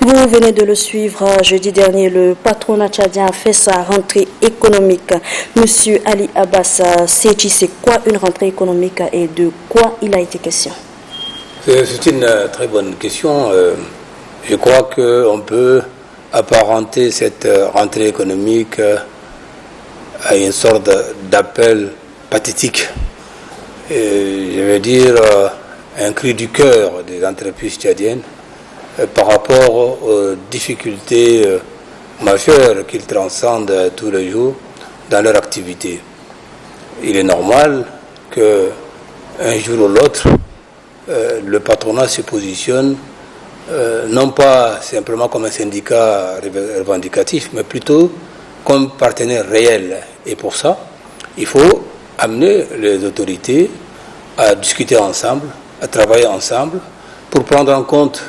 Vous venez de le suivre jeudi dernier, le patronat tchadien a fait sa rentrée économique. Monsieur Ali Abbas Sechi, c'est quoi une rentrée économique et de quoi il a été question? C'est une très bonne question. Je crois qu'on peut apparenter cette rentrée économique à une sorte d'appel pathétique. Et je veux dire un cri du cœur des entreprises tchadiennes par rapport aux difficultés majeures qu'ils transcendent tous les jours dans leur activité. Il est normal qu'un jour ou l'autre, le patronat se positionne non pas simplement comme un syndicat revendicatif, mais plutôt comme partenaire réel. Et pour ça, il faut amener les autorités à discuter ensemble, à travailler ensemble, pour prendre en compte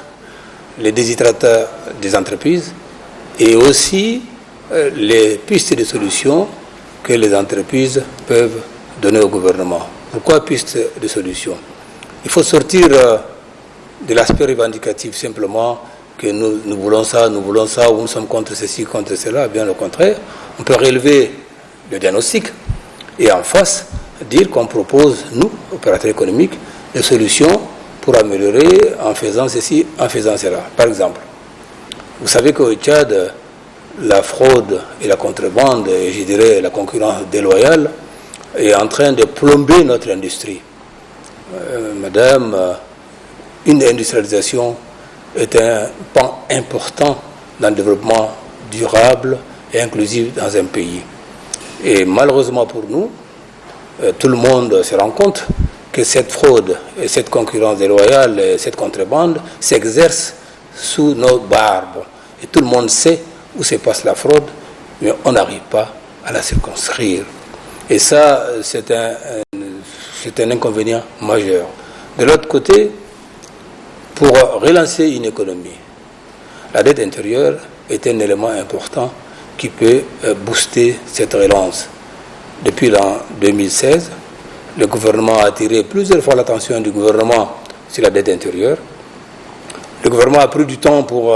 les déshydratats des entreprises et aussi les pistes de solutions que les entreprises peuvent donner au gouvernement. Pourquoi pistes de solutions? Il faut sortir de l'aspect revendicatif simplement que nous voulons ça, ou nous sommes contre ceci, contre cela. Bien au contraire, on peut relever le diagnostic et en face dire qu'on propose, nous, opérateurs économiques, des solutions pour améliorer en faisant ceci, en faisant cela. Par exemple, vous savez qu'au Tchad, la fraude et la contrebande, et je dirais la concurrence déloyale, est en train de plomber notre industrie. Madame, une industrialisation est un pan important dans le développement durable et inclusif dans un pays. Et malheureusement pour nous, tout le monde se rend compte que cette fraude et cette concurrence déloyale et cette contrebande s'exercent sous nos barbes. Et tout le monde sait où se passe la fraude, mais on n'arrive pas à la circonscrire. Et ça, c'est un inconvénient majeur. De l'autre côté, pour relancer une économie, la dette intérieure est un élément important qui peut booster cette relance. Depuis l'an 2016, le gouvernement a attiré plusieurs fois l'attention du gouvernement sur la dette intérieure. Le gouvernement a pris du temps pour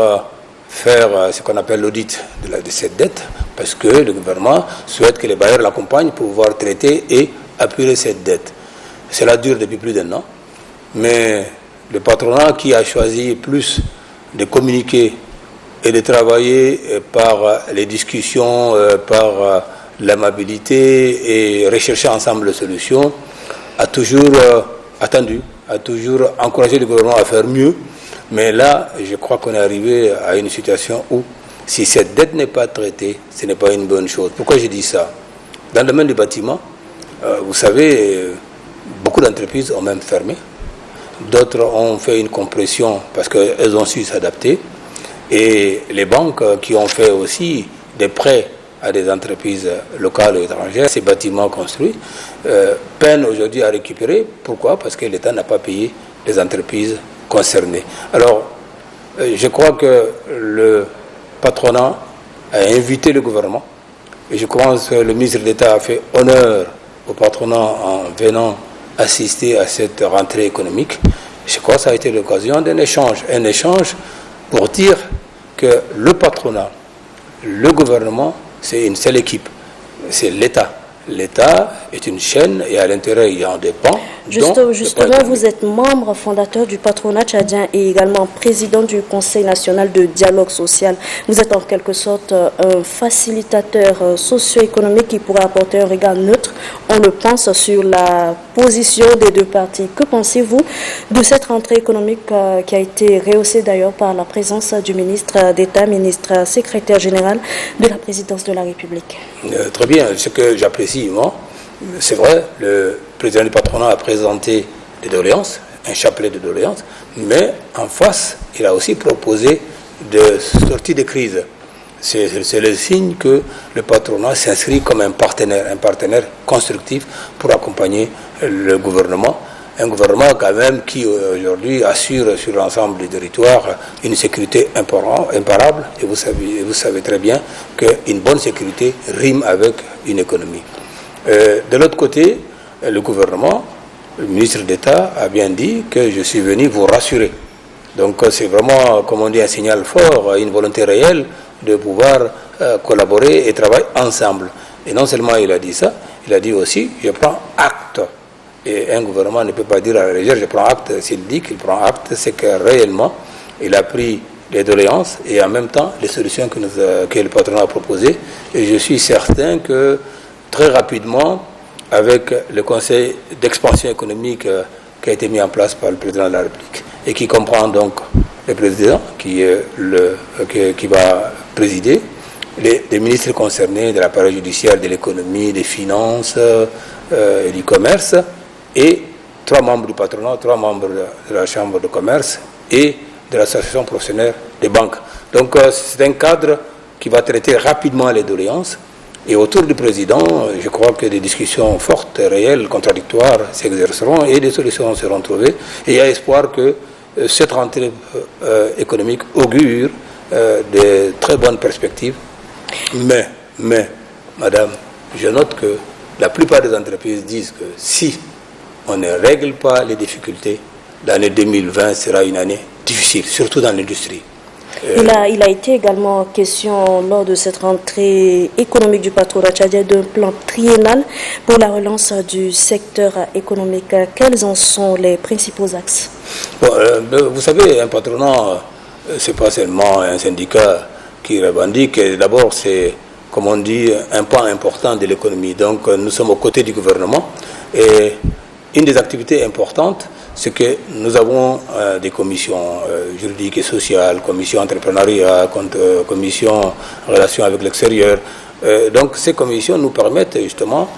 faire ce qu'on appelle l'audit de cette dette, parce que le gouvernement souhaite que les bailleurs l'accompagnent pour pouvoir traiter et appuyer cette dette. Cela dure depuis plus d'1 an, mais le patronat qui a choisi plus de communiquer et de travailler par les discussions, par l'amabilité et rechercher ensemble les solutions, a toujours attendu, a toujours encouragé le gouvernement à faire mieux. Mais là, je crois qu'on est arrivé à une situation où, si cette dette n'est pas traitée, ce n'est pas une bonne chose. Pourquoi je dis ça? Dans le domaine du bâtiment, vous savez, beaucoup d'entreprises ont même fermé. D'autres ont fait une compression parce qu'elles ont su s'adapter. Et les banques qui ont fait aussi des prêts à des entreprises locales ou étrangères, ces bâtiments construits, peinent aujourd'hui à récupérer. Pourquoi? Parce que l'État n'a pas payé les entreprises concernées. Alors, je crois que le patronat a invité le gouvernement, et je pense que le ministre d'État a fait honneur au patronat en venant assister à cette rentrée économique. Je crois que ça a été l'occasion d'un échange pour dire que le patronat, le gouvernement, c'est une seule équipe, c'est l'État. L'État est une chaîne et à l'intérieur il y a des pans. Justement, vous êtes membre fondateur du patronat tchadien et également président du Conseil national de dialogue social. Vous êtes en quelque sorte un facilitateur socio-économique qui pourrait apporter un regard neutre, on le pense, sur la position des deux parties. Que pensez-vous de cette rentrée économique qui a été rehaussée d'ailleurs par la présence du ministre d'État, ministre secrétaire général de la présidence de la République? Très bien, ce que j'apprécie, moi, c'est vrai, le président du patronat a présenté des doléances, un chapelet de doléances, mais en face, il a aussi proposé de sortir de crise. C'est le signe que le patronat s'inscrit comme un partenaire constructif pour accompagner le gouvernement. Un gouvernement quand même qui aujourd'hui assure sur l'ensemble du territoire une sécurité imparable. Et vous savez très bien qu'une bonne sécurité rime avec une économie. De l'autre côté, le gouvernement, le ministre d'État a bien dit que je suis venu vous rassurer. Donc c'est vraiment, comme on dit, un signal fort, une volonté réelle de pouvoir collaborer et travailler ensemble. Et non seulement il a dit ça, il a dit aussi, je prends acte. Et un gouvernement ne peut pas dire à la légère, je prends acte. S'il dit qu'il prend acte, c'est que réellement, il a pris les doléances et en même temps les solutions que le patronat a proposées. Et je suis certain que très rapidement, avec le conseil d'expansion économique qui a été mis en place par le président de la République et qui comprend donc le président qui va présider, les ministres concernés de l'appareil judiciaire, de l'économie, des finances et du commerce, et 3 membres du patronat, 3 membres de la chambre de commerce et de l'association professionnelle des banques. Donc c'est un cadre qui va traiter rapidement les doléances. Et autour du président, je crois que des discussions fortes, réelles, contradictoires s'exerceront et des solutions seront trouvées. Et il y a espoir que cette rentrée économique augure de très bonnes perspectives. Mais, madame, je note que la plupart des entreprises disent que si on ne règle pas les difficultés, l'année 2020 sera une année difficile, surtout dans l'industrie. Il a été également question lors de cette rentrée économique du patronat tchadien d'un plan triennal pour la relance du secteur économique. Quels en sont les principaux axes? Bon, vous savez, un patronat, c'est pas seulement un syndicat qui revendique. D'abord, c'est, comme on dit, un pan important de l'économie. Donc, nous sommes aux côtés du gouvernement. Et une des activités importantes, c'est que nous avons des commissions juridiques et sociales, commission entrepreneuriat, commission relations avec l'extérieur. Donc ces commissions nous permettent justement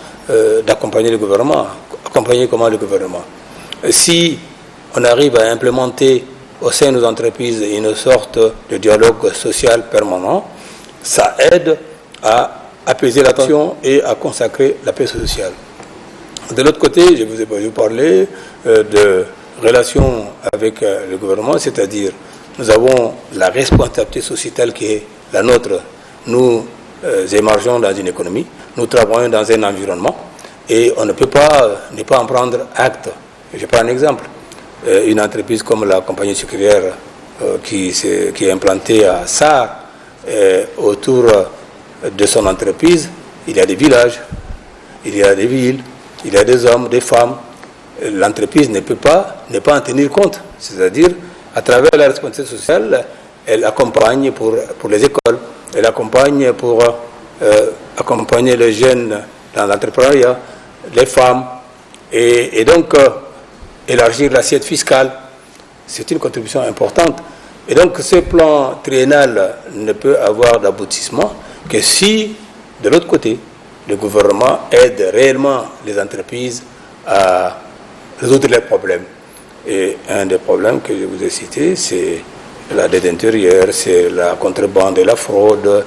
d'accompagner le gouvernement. Accompagner comment le gouvernement? Si on arrive à implémenter au sein de nos entreprises une sorte de dialogue social permanent, ça aide à apaiser la tension et à consacrer la paix sociale. De l'autre côté, je vous ai parlé de relations avec le gouvernement, c'est-à-dire nous avons la responsabilité sociétale qui est la nôtre. Nous émergeons dans une économie, nous travaillons dans un environnement et on ne peut pas ne pas en prendre acte. Je prends un exemple. Une entreprise comme la compagnie sucrière qui est implantée à Sarre, autour de son entreprise, il y a des villages, il y a des villes, il y a des hommes, des femmes. L'entreprise ne peut pas en tenir compte. C'est-à-dire, à travers la responsabilité sociale, elle accompagne pour les écoles, elle accompagne pour accompagner les jeunes dans l'entrepreneuriat, les femmes, et donc élargir l'assiette fiscale. C'est une contribution importante. Et donc, ce plan triennal ne peut avoir d'aboutissement que si, de l'autre côté, le gouvernement aide réellement les entreprises à résoudre les problèmes. Et un des problèmes que je vous ai cités, c'est la dette intérieure, c'est la contrebande et la fraude.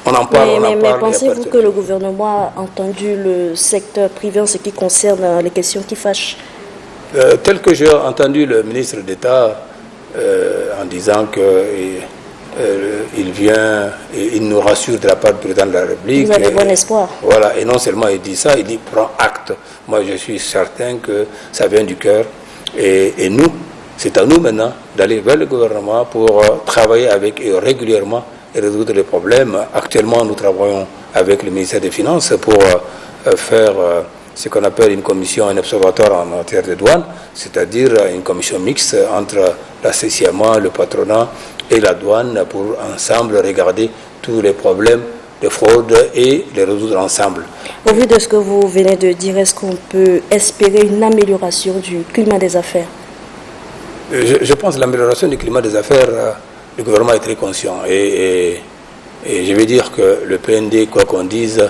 On en parle, mais pensez-vous que le gouvernement a entendu le secteur privé en ce qui concerne les questions qui fâchent? Tel que j'ai entendu le ministre d'État en disant que il vient et il nous rassure de la part du président de la République. Vous avez bon espoir. Voilà, et non seulement il dit ça, il dit prend acte. Moi, je suis certain que ça vient du cœur. Et nous, c'est à nous maintenant d'aller vers le gouvernement pour travailler avec eux régulièrement et résoudre les problèmes. Actuellement, nous travaillons avec le ministère des Finances pour faire ce qu'on appelle une commission, un observatoire en matière de douane, c'est-à-dire une commission mixte entre la CCMA, le patronat et la douane pour ensemble regarder tous les problèmes de fraude et les résoudre ensemble. Au vu de ce que vous venez de dire, est-ce qu'on peut espérer une amélioration du climat des affaires? Je pense que l'amélioration du climat des affaires, le gouvernement est très conscient. Et je vais dire que le PND, quoi qu'on dise,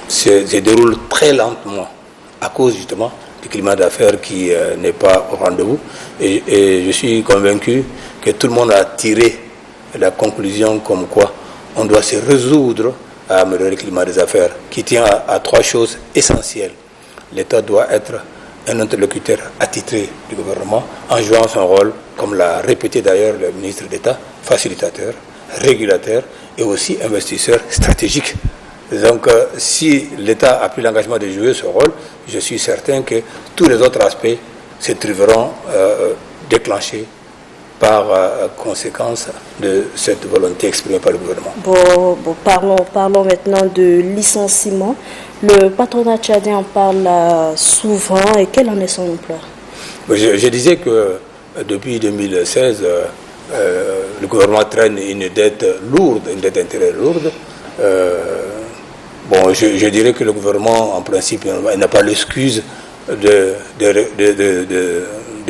se déroule très lentement à cause justement du climat d'affaires qui n'est pas au rendez-vous. Et je suis convaincu que tout le monde a tiré la conclusion comme quoi on doit se résoudre à améliorer le climat des affaires, qui tient à 3 choses essentielles. L'État doit être un interlocuteur attitré du gouvernement, en jouant son rôle, comme l'a répété d'ailleurs le ministre d'État, facilitateur, régulateur et aussi investisseur stratégique. Donc, si l'État a pris l'engagement de jouer ce rôle, je suis certain que tous les autres aspects se trouveront déclenchée par conséquence de cette volonté exprimée par le gouvernement. Parlons maintenant de licenciement. Le patronat tchadien en parle souvent et quelle en est son ampleur? Je disais que depuis 2016, le gouvernement traîne une dette lourde, une dette intérieure lourde. Je dirais que le gouvernement, en principe, n'a pas l'excuse de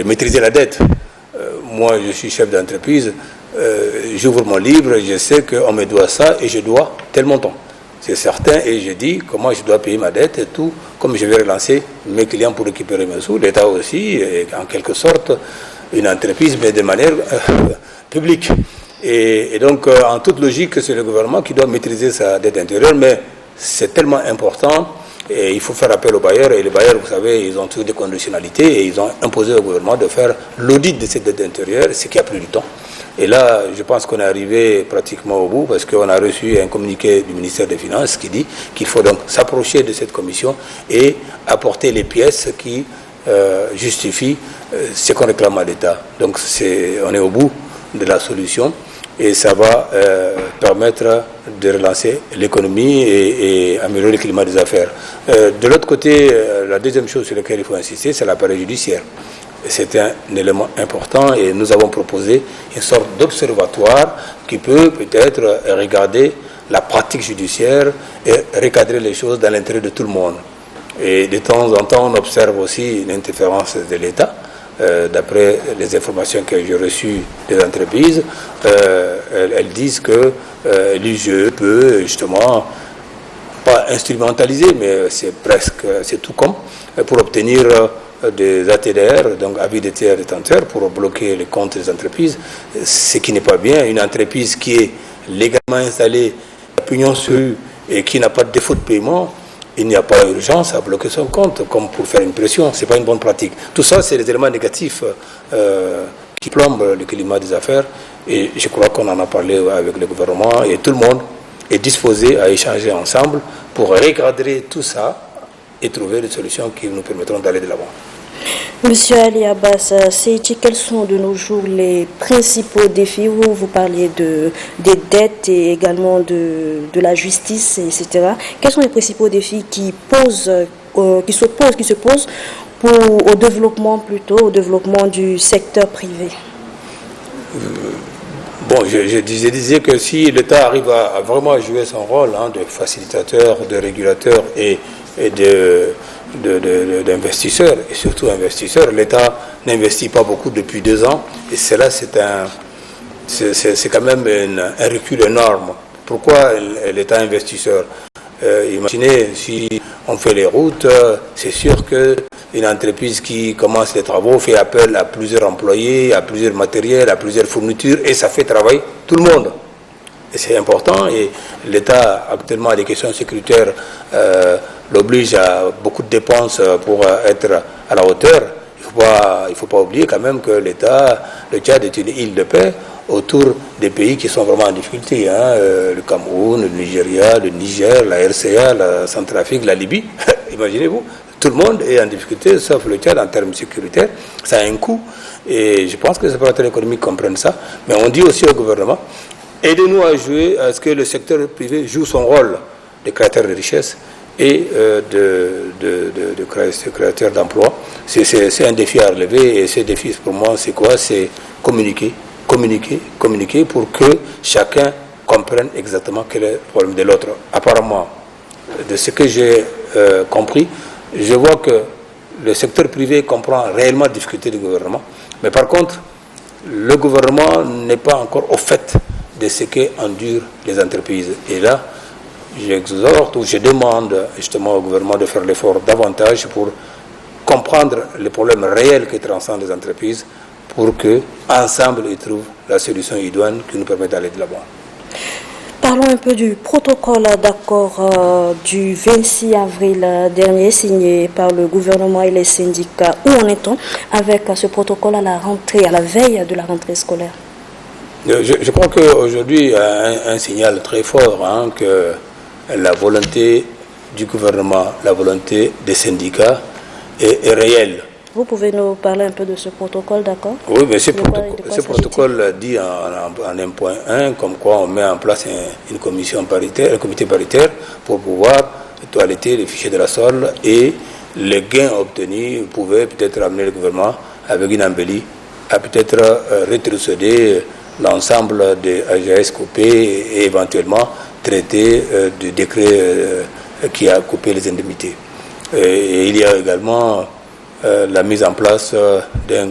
maîtriser la dette. Moi, je suis chef d'entreprise, j'ouvre mon livre, je sais qu'on me doit ça et je dois tel montant. C'est certain, et je dis comment je dois payer ma dette et tout, comme je vais relancer mes clients pour récupérer mes sous. L'État aussi est en quelque sorte une entreprise, mais de manière publique. Et donc, en toute logique, c'est le gouvernement qui doit maîtriser sa dette intérieure, mais c'est tellement important. Et il faut faire appel aux bailleurs, et les bailleurs, vous savez, ils ont toujours des conditionnalités, et ils ont imposé au gouvernement de faire l'audit de cette dette intérieure, ce qui a pris du temps. Et là, je pense qu'on est arrivé pratiquement au bout, parce qu'on a reçu un communiqué du ministère des Finances qui dit qu'il faut donc s'approcher de cette commission et apporter les pièces qui justifient ce qu'on réclame à l'État. Donc on est au bout de la solution. Et ça va permettre de relancer l'économie et améliorer le climat des affaires. De l'autre côté, la deuxième chose sur laquelle il faut insister, c'est l'appareil judiciaire. C'est un élément important et nous avons proposé une sorte d'observatoire qui peut peut-être regarder la pratique judiciaire et recadrer les choses dans l'intérêt de tout le monde. Et de temps en temps, on observe aussi une interférence de l'État. D'après les informations que j'ai reçues des entreprises, elles disent que l'IGE peut justement pas instrumentaliser, mais c'est tout comme pour obtenir des ATDR, donc avis de tiers détenteurs, pour bloquer les comptes des entreprises, ce qui n'est pas bien. Une entreprise qui est légalement installée, pignon sur rue et qui n'a pas de défaut de paiement, il n'y a pas urgence à bloquer son compte, comme pour faire une pression. Ce n'est pas une bonne pratique. Tout ça, c'est des éléments négatifs qui plombent le climat des affaires. Et je crois qu'on en a parlé avec le gouvernement et tout le monde est disposé à échanger ensemble pour recadrer tout ça et trouver des solutions qui nous permettront d'aller de l'avant. Monsieur Ali Abbas Seïti, quels sont de nos jours les principaux défis? Vous parliez des dettes et également de la justice, etc. Quels sont les principaux défis qui se posent au développement du secteur privé? Je disais que si l'État arrive à vraiment jouer son rôle de facilitateur, de régulateur et d'investisseurs, et surtout investisseurs, l'État n'investit pas beaucoup depuis 2 ans, et cela c'est quand même un recul énorme. Pourquoi l'État investisseur? Imaginez si on fait les routes, c'est sûr qu'une entreprise qui commence les travaux fait appel à plusieurs employés, à plusieurs matériels, à plusieurs fournitures, et ça fait travailler tout le monde. Et c'est important, et l'État actuellement a des questions sécuritaires l'oblige à beaucoup de dépenses pour être à la hauteur. Il ne faut pas oublier quand même que le Tchad est une île de paix autour des pays qui sont vraiment en difficulté. Le Cameroun, le Nigeria, le Niger, la RCA, la Centrafrique, la Libye. Imaginez-vous, tout le monde est en difficulté, sauf le Tchad en termes sécuritaires. Ça a un coût, et je pense que les opérateurs économiques comprennent ça. Mais on dit aussi au gouvernement, aidez-nous à ce que le secteur privé joue son rôle de créateur de richesse et de créateur d'emplois. C'est un défi à relever, et ce défi pour moi c'est quoi? C'est communiquer pour que chacun comprenne exactement quel est le problème de l'autre. Apparemment, de ce que j'ai compris, je vois que le secteur privé comprend réellement la difficulté du gouvernement, mais par contre le gouvernement n'est pas encore au fait de ce qu'endurent les entreprises. Et là, j'exhorte ou je demande justement au gouvernement de faire l'effort davantage pour comprendre les problèmes réels qui transcendent les entreprises, pour qu'ensemble ils trouvent la solution idoine qui nous permet d'aller de l'avant. Parlons un peu du protocole d'accord du 26 avril dernier signé par le gouvernement et les syndicats. Où en est-on avec ce protocole à la veille de la rentrée scolaire? Je crois qu'aujourd'hui, il y a un signal très fort que la volonté du gouvernement, la volonté des syndicats est réelle. Vous pouvez nous parler un peu de ce protocole, d'accord? Oui, mais ce protocole dit en 1.1 comme quoi on met en place une commission paritaire, un comité paritaire pour pouvoir toiletter les fichiers de la SOL, et les gains obtenus pouvaient peut-être amener le gouvernement avec une embellie à peut-être rétrocéder l'ensemble des AGS coupés et éventuellement traiter du décret qui a coupé les indemnités. Et il y a également la mise en place d'un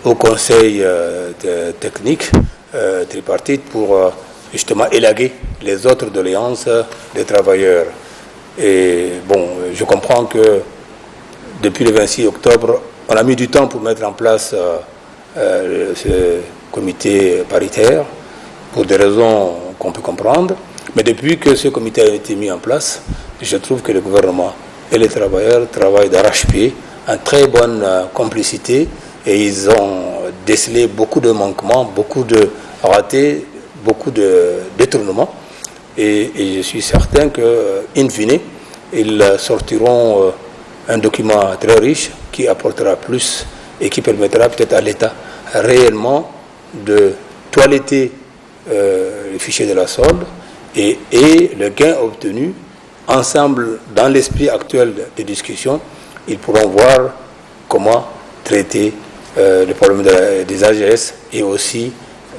haut conseil technique tripartite pour justement élaguer les autres doléances des travailleurs. Et bon, je comprends que depuis le 26 octobre, on a mis du temps pour mettre en place ce comité paritaire, pour des raisons qu'on peut comprendre. Mais depuis que ce comité a été mis en place, je trouve que le gouvernement et les travailleurs travaillent d'arrache-pied, en très bonne complicité, et ils ont décelé beaucoup de manquements, beaucoup de ratés, beaucoup de détournements. Et je suis certain que, in fine, ils sortiront un document très riche qui apportera plus et qui permettra peut-être à l'État réellement de toiletter les fichiers de la solde, et le gain obtenu, ensemble, dans l'esprit actuel des discussions, ils pourront voir comment traiter le problème des AGS et aussi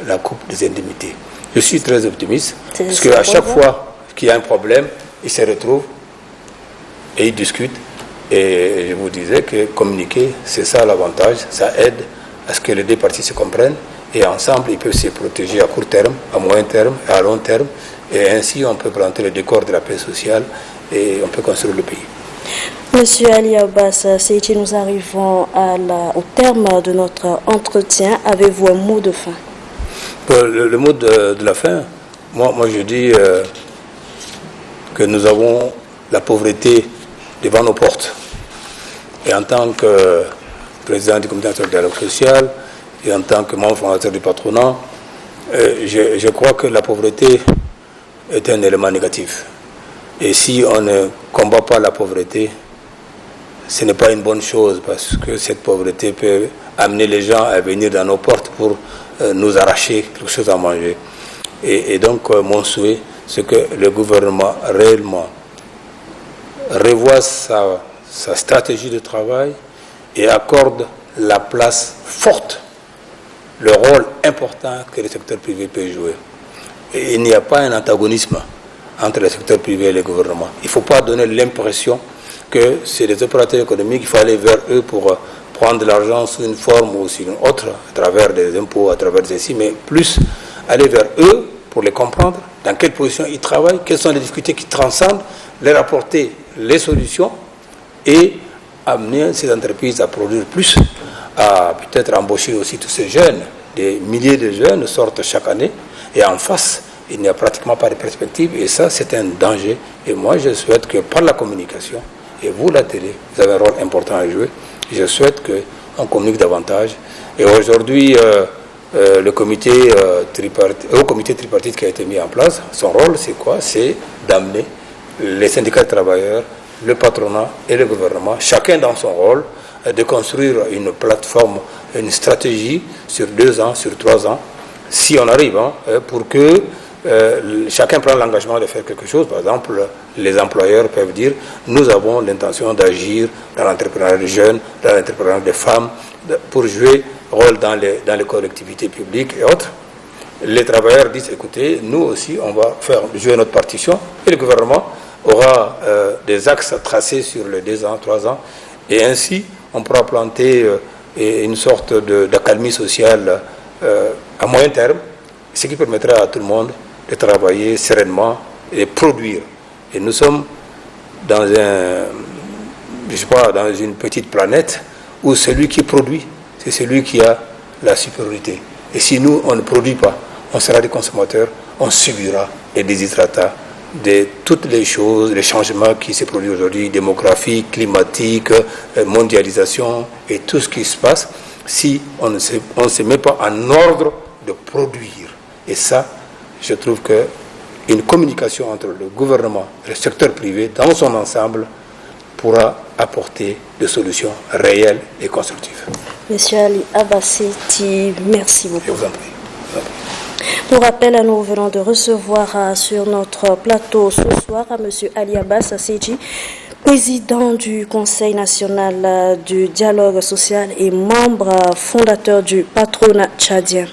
la coupe des indemnités. Je suis très optimiste, parce qu'à chaque fois qu'il y a un problème, ils se retrouvent et ils discutent. Et je vous disais que communiquer, c'est ça l'avantage, ça aide à ce que les deux parties se comprennent, et ensemble, ils peuvent se protéger à court terme, à moyen terme et à long terme, et ainsi on peut planter le décor de la paix sociale et on peut construire le pays. Monsieur Ali Abbas Seyti, nous arrivons au terme de notre entretien. Avez-vous un mot de fin? Le mot de la fin, moi je dis que nous avons la pauvreté devant nos portes. Et en tant que président du comité national de dialogue social et en tant que membre fondateur du patronat, je crois que la pauvreté est un élément négatif. Et si on ne combat pas la pauvreté, ce n'est pas une bonne chose, parce que cette pauvreté peut amener les gens à venir dans nos portes pour nous arracher quelque chose à manger. Et donc mon souhait, c'est que le gouvernement réellement revoie sa stratégie de travail et accorde la place forte, le rôle important que le secteur privé peut jouer. Et il n'y a pas un antagonisme entre le secteur privé et le gouvernement. Il ne faut pas donner l'impression que c'est des opérateurs économiques, il faut aller vers eux pour prendre de l'argent sous une forme ou sous une autre, à travers des impôts, à travers ceci, mais plus aller vers eux pour les comprendre, dans quelle position ils travaillent, quelles sont les difficultés qui transcendent, leur apporter les solutions et amener ces entreprises à produire plus, à peut-être embaucher aussi tous ces jeunes. Des milliers de jeunes sortent chaque année et en face, il n'y a pratiquement pas de perspective, et ça, c'est un danger. Et moi, je souhaite que par la communication, et vous, la télé, vous avez un rôle important à jouer, je souhaite qu'on communique davantage. Et aujourd'hui, le comité tripartite qui a été mis en place, son rôle, c'est quoi? C'est d'amener les syndicats de travailleurs, le patronat et le gouvernement, chacun dans son rôle, de construire une plateforme, une stratégie sur 2 ans, sur 3 ans, si on arrive, pour que chacun prenne l'engagement de faire quelque chose. Par exemple, les employeurs peuvent dire, nous avons l'intention d'agir dans l'entrepreneuriat des jeunes, dans l'entrepreneuriat des femmes, pour jouer rôle dans les collectivités publiques et autres. Les travailleurs disent, écoutez, nous aussi, on va faire jouer notre partition, et le gouvernement aura des axes tracés sur les 2 ans, 3 ans, et ainsi, on pourra planter une sorte d'accalmie sociale à moyen terme, ce qui permettra à tout le monde de travailler sereinement et de produire. Et nous sommes dans dans une petite planète où celui qui produit, c'est celui qui a la supériorité. Et si nous, on ne produit pas, on sera des consommateurs, on subira les déshydratats de toutes les choses, les changements qui se produisent aujourd'hui, démographique, climatique, mondialisation et tout ce qui se passe, si on ne se met pas en ordre de produire. Et ça, je trouve qu'une communication entre le gouvernement et le secteur privé dans son ensemble pourra apporter des solutions réelles et constructives. Monsieur Ali Abasseti, merci beaucoup. Je vous en prie. Pour rappel, nous venons de recevoir sur notre plateau ce soir à Monsieur Ali Abasseti, président du Conseil national du dialogue social et membre fondateur du patronat tchadien.